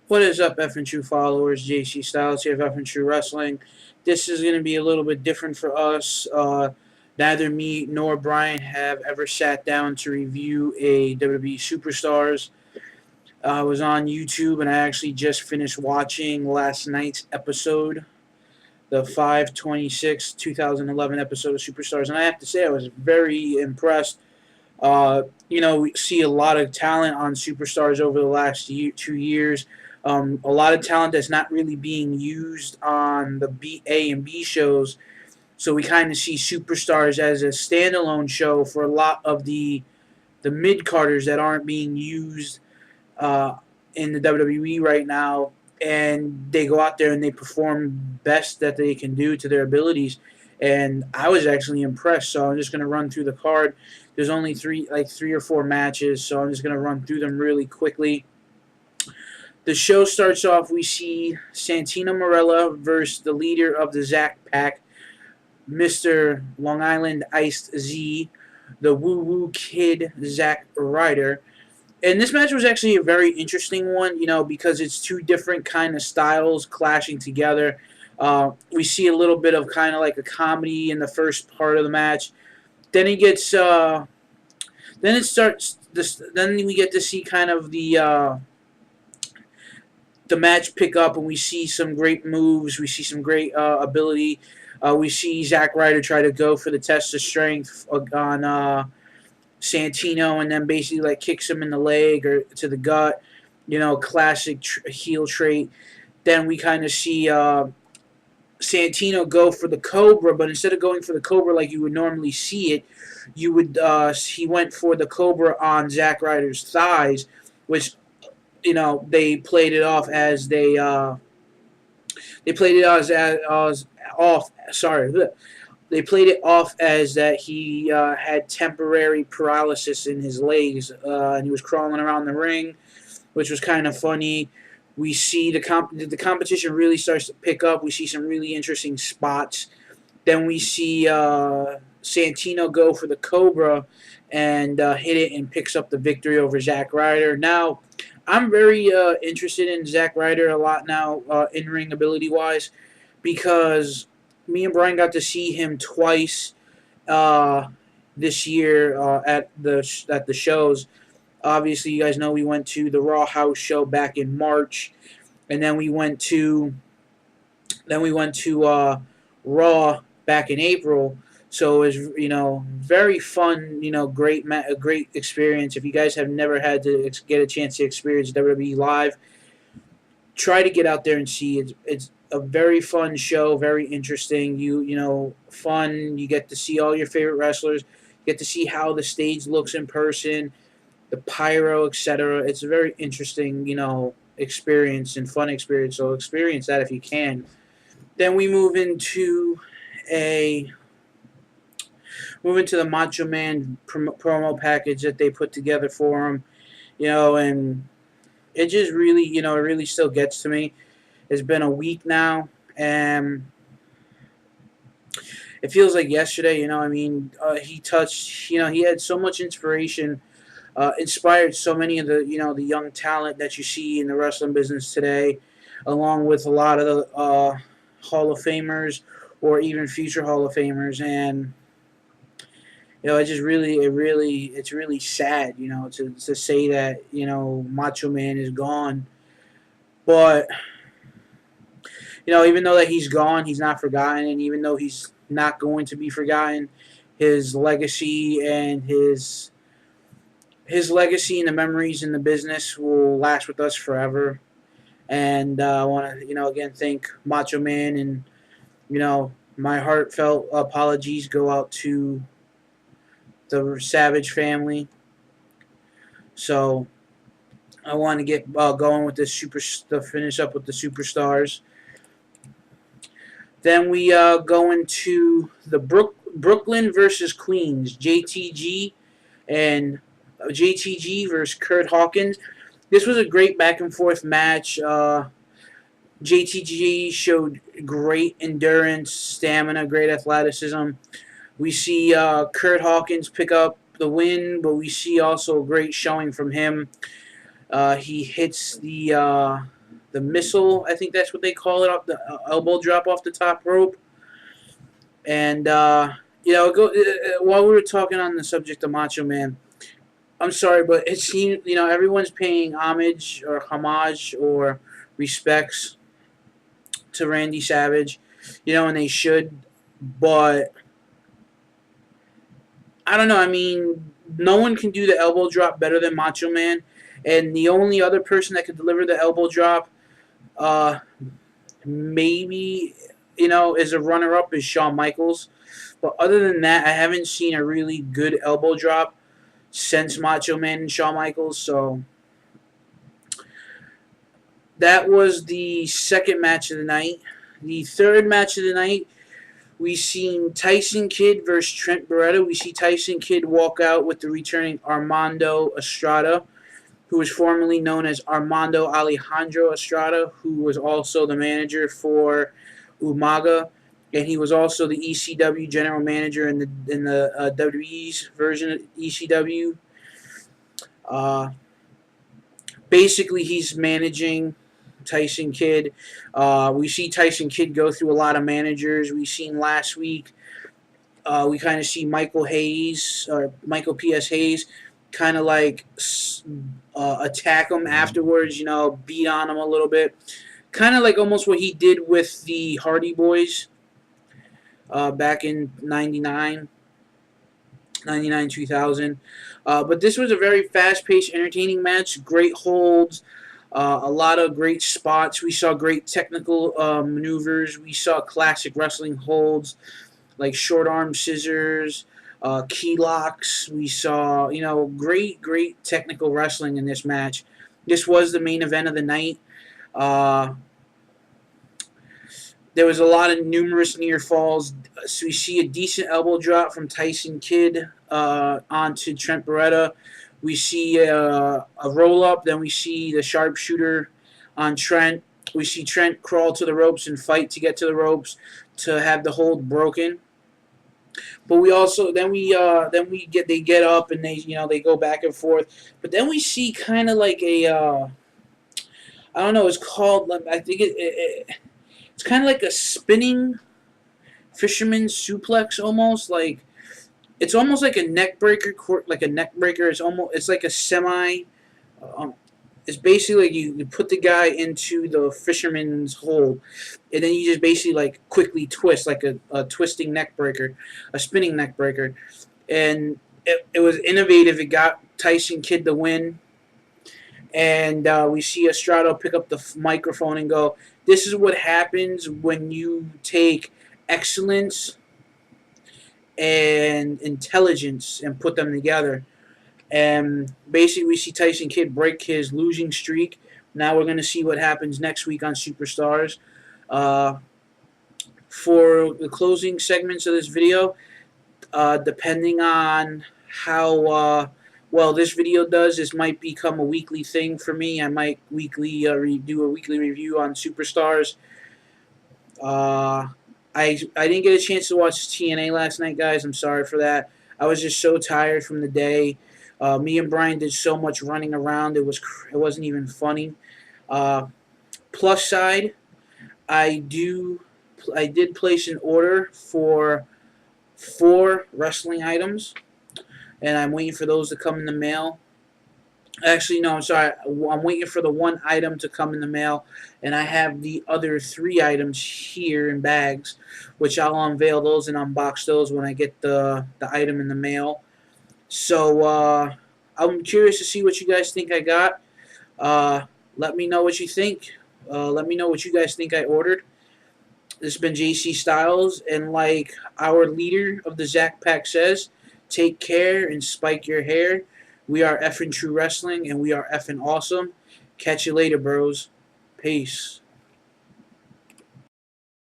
What is up, F and True followers? JC Styles here of F and True Wrestling. This is going to be a little bit different for us. Neither me nor Brian have ever sat down to review a WWE Superstars. I was on YouTube and I actually just finished watching last night's episode, the 5/26/2011 episode of Superstars, and I have to say I was very impressed. We see a lot of talent on Superstars over the last 2 years. A lot of talent that's not really being used on the A and B shows. So we kind of see Superstars as a standalone show for a lot of the mid carders that aren't being used uh, in the WWE right now, and they go out there and they perform best that they can do to their abilities. And I was actually impressed. So I'm just gonna run through the card. There's only three or four matches, so I'm just gonna run through them really quickly. The show starts off. We see Santino Marella versus the leader of the Zack Pack, Mr. Long Island Iced Z, the Woo Woo Kid Zack Ryder. And this match was actually a very interesting one, because it's two different kind of styles clashing together. We see a little bit of kind of like a comedy in the first part of the match. Then he gets, then it starts. Then we get to see kind of the match pick up, and we see some great moves. We see some great ability. We see Zack Ryder try to go for the test of strength on Santino, and then basically kicks him in the leg or to the gut. Classic heel trait. Then we kind of see Santino go for the Cobra, but instead of going for the Cobra like you would normally see it, he went for the Cobra on Zack Ryder's thighs, which they played it off as they played it as off. Sorry, they played it off as that he had temporary paralysis in his legs, and he was crawling around the ring, which was kind of funny. We see the competition really starts to pick up. We see some really interesting spots. Then we see Santino go for the Cobra and hit it and picks up the victory over Zack Ryder. Now, I'm very interested in Zack Ryder a lot now, in-ring ability-wise, because me and Brian got to see him twice this year at the shows. Obviously, you guys know we went to the Raw House show back in March, and then we went to Raw back in April. So it was very fun, a great experience. If you guys have never had to get a chance to experience WWE live, try to get out there and see it. It's a very fun show, very interesting. Fun. You get to see all your favorite wrestlers. You get to see how the stage looks in person, the pyro, etc. It's a very interesting, experience and fun experience. So experience that if you can. Then we move into the Macho Man promo package that they put together for him, and it just really, it really still gets to me. It's been a week now, and it feels like yesterday. He touched. He had so much inspiration, inspired so many of the young talent that you see in the wrestling business today, along with a lot of the Hall of Famers or even future Hall of Famers, and it's really sad, to say that Macho Man is gone, but even though that he's gone, he's not forgotten, and even though he's not going to be forgotten, his legacy and the memories in the business will last with us forever. And I want to again thank Macho Man, and my heartfelt apologies go out to the Savage family. So I want to get going with to finish up with the Superstars. Then we go into the Brooklyn versus Queens, JTG and JTG versus Kurt Hawkins. This was a great back and forth match. JTG showed great endurance, stamina, great athleticism. We see Kurt Hawkins pick up the win, but we see also a great showing from him. He hits the the missile. I think that's what they call it, off the elbow drop off the top rope. And while we were talking on the subject of Macho Man, I'm sorry, but it seems everyone's paying homage or respects to Randy Savage, and they should, but I don't know. I mean, no one can do the elbow drop better than Macho Man, and the only other person that could deliver the elbow drop, uh, maybe is a runner-up is Shawn Michaels, but other than that, I haven't seen a really good elbow drop since Macho Man and Shawn Michaels. So that was the second match of the night. The third match of the night, we seen Tyson Kidd versus Trent Barreta. We see Tyson Kidd walk out with the returning Armando Estrada, who was formerly known as Armando Alejandro Estrada, who was also the manager for Umaga, and he was also the ECW general manager in the WWE's version of ECW. Basically, he's managing Tyson Kidd. We see Tyson Kidd go through a lot of managers. We seen last week. We kind of see Michael P.S. Hayes, kind of like attack him afterwards. Beat on him a little bit, kind of like almost what he did with the Hardy Boys back in 99, 2000. But this was a very fast-paced, entertaining match. Great holds. A lot of great spots. We saw great technical maneuvers. We saw classic wrestling holds like short arm scissors, key locks. We saw, great technical wrestling in this match. This was the main event of the night. There was a lot of numerous near falls. So we see a decent elbow drop from Tyson Kidd onto Trent Barreta. We see a roll-up. Then we see the sharpshooter on Trent. We see Trent crawl to the ropes and fight to get to the ropes to have the hold broken. But we also they get up and they go back and forth. But then we see kind of like a I don't know. It's called, I think it's kind of like a spinning fisherman suplex almost. Like it's almost like a neck breaker. It's like a semi. It's basically like you put the guy into the fisherman's hold, and then you just basically like quickly twist like a twisting neck breaker, a spinning neck breaker, and it was innovative. It got Tyson Kidd the win. And we see Estrada pick up the microphone and go, "This is what happens when you take excellence and intelligence and put them together." And basically, we see Tyson Kidd break his losing streak. Now we're going to see what happens next week on Superstars. For the closing segments of this video, depending on how well this video does, this might become a weekly thing for me. I might do a weekly review on Superstars. I didn't get a chance to watch TNA last night, guys. I'm sorry for that. I was just so tired from the day. Me and Brian did so much running around. It wasn't even funny. Plus side, I did place an order for 4 wrestling items, and I'm waiting for those to come in the mail. Actually, no, I'm sorry. I'm waiting for the 1 item to come in the mail, and I have the other 3 items here in bags, which I'll unveil those and unbox those when I get the item in the mail. So I'm curious to see what you guys think I got. Let me know what you think. Let me know what you guys think I ordered. This has been JC Styles, and like our leader of the Zack Pack says, take care and spike your hair. We are effing True Wrestling, and we are effing awesome. Catch you later, bros. Peace.